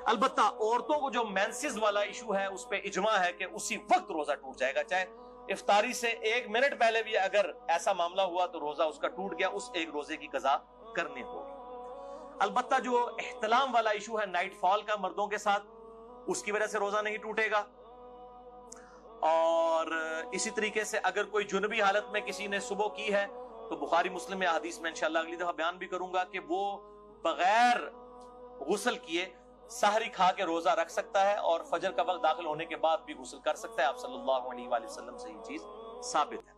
البتہ عورتوں کو جو مینسز والا ایشو ہے اس پہ اجماع ہے کہ اسی وقت روزہ ٹوٹ جائے گا، چاہے افطاری سے 1 منٹ پہلے بھی اگر ایسا معاملہ ہوا تو روزہ اس کا ٹوٹ گیا، اس ایک روزے کی قضا کرنے ہوگی۔ البتہ جو احتلام والا ایشو ہے نائٹ فال کا مردوں کے ساتھ، اس کی وجہ سے روزہ نہیں ٹوٹے گا۔ اور اسی طریقے سے اگر کوئی جنبی حالت میں کسی نے صبح کی ہے تو بخاری مسلم میں حدیث میں انشاءاللہ اگلی دفعہ بیان بھی کروں گا کہ وہ بغیر غسل کیے سحری کھا کے روزہ رکھ سکتا ہے، اور فجر کا وقت داخل ہونے کے بعد بھی غسل کر سکتا ہے۔ آپ صلی اللہ علیہ وآلہ وسلم سے یہ چیز ثابت ہے۔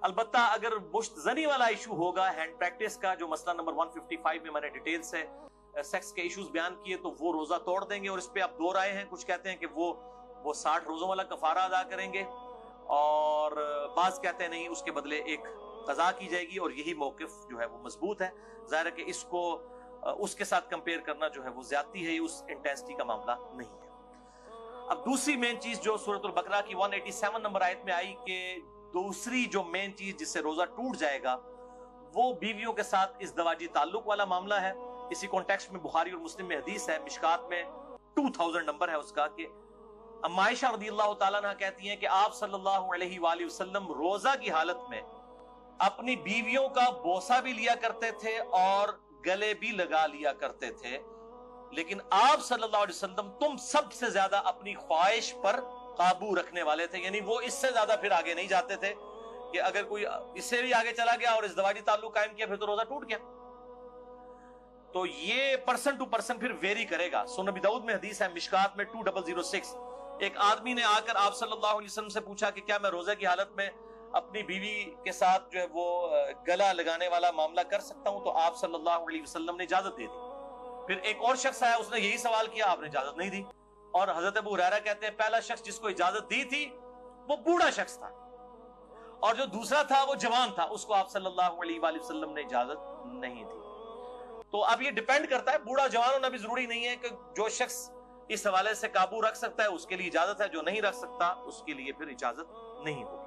البتہ اگر مشت زنی والا ایشو ہوگا، ہینڈ پریکٹس کا، جو مسئلہ نمبر 155 میں میں نے ڈیٹیل سے سیکس کے ایشوز بیان کیے، تو وہ روزہ توڑ دیں گے، اور اس پہ اب 2 رائے ہیں۔ کچھ کہتے ہیں کہ وہ 60 روزوں والا کفارہ ادا کریں گے، اور بعض کہتے ہیں نہیں، اس کے بدلے ایک قضا کی جائے گی، اور یہی موقف جو ہے وہ مضبوط ہے۔ ظاہر ہے کہ اس کو اس کے ساتھ کمپیئر کرنا جو ہے وہ زیادتی ہے، اس انٹینسٹی کا معاملہ نہیں ہے۔ اب دوسری مین چیز جو سورۃ البقرہ کی 187 نمبر آیت میں آئی کہ دوسری جو مین چیز جس سے روزہ ٹوٹ جائے گا وہ بیویوں کے ساتھ ازدواجی تعلق والا معاملہ ہے۔ اسی کانٹیکسٹ میں بخاری اور مسلم میں حدیث ہے، مشکات میں 2000 نمبر ہے اس کا، کہ عائشہ رضی اللہ تعالیٰ عنہ کہتی ہیں کہ آپ صلی اللہ علیہ وآلہ وسلم روزہ کی حالت میں اپنی بیویوں کا بوسہ بھی لیا کرتے تھے اور گلے بھی لگا لیا کرتے تھے، لیکن آپ صلی اللہ علیہ وسلم تم سب سے زیادہ اپنی خواہش پر قابو رکھنے والے تھے، یعنی وہ اس سے زیادہ پھر آگے نہیں جاتے تھے کہ اگر کوئی اس سے بھی آگے چلا گیا اور ازدواجی تعلق قائم کیا پھر تو روزہ ٹوٹ گیا۔ تو یہ پرسن ٹو پرسن پھر ویری کرے گا۔ سنن نبی داؤد میں حدیث ہے، مشکات میں 2006، ایک آدمی نے آ کر آپ صلی اللہ علیہ وسلم سے پوچھا کہ کیا میں روزے کی حالت میں اپنی بیوی کے ساتھ جو ہے وہ گلا لگانے والا معاملہ کر سکتا ہوں؟ تو آپ صلی اللہ علیہ وسلم نے اجازت دے دی۔ پھر ایک اور شخص آیا، اس نے یہی سوال کیا، آپ نے اجازت نہیں دی۔ اور حضرت ابو ہریرہ کہتے ہیں پہلا شخص جس کو اجازت دی تھی وہ بوڑھا شخص تھا، اور جو دوسرا تھا وہ جوان تھا، اس کو آپ صلی اللہ علیہ وآلہ وسلم نے اجازت نہیں دی۔ تو اب یہ ڈیپینڈ کرتا ہے، بوڑھا جوان ہونا بھی ضروری نہیں ہے، کہ جو شخص اس حوالے سے قابو رکھ سکتا ہے اس کے لیے اجازت ہے، جو نہیں رکھ سکتا اس کے لیے پھر اجازت نہیں ہوگی۔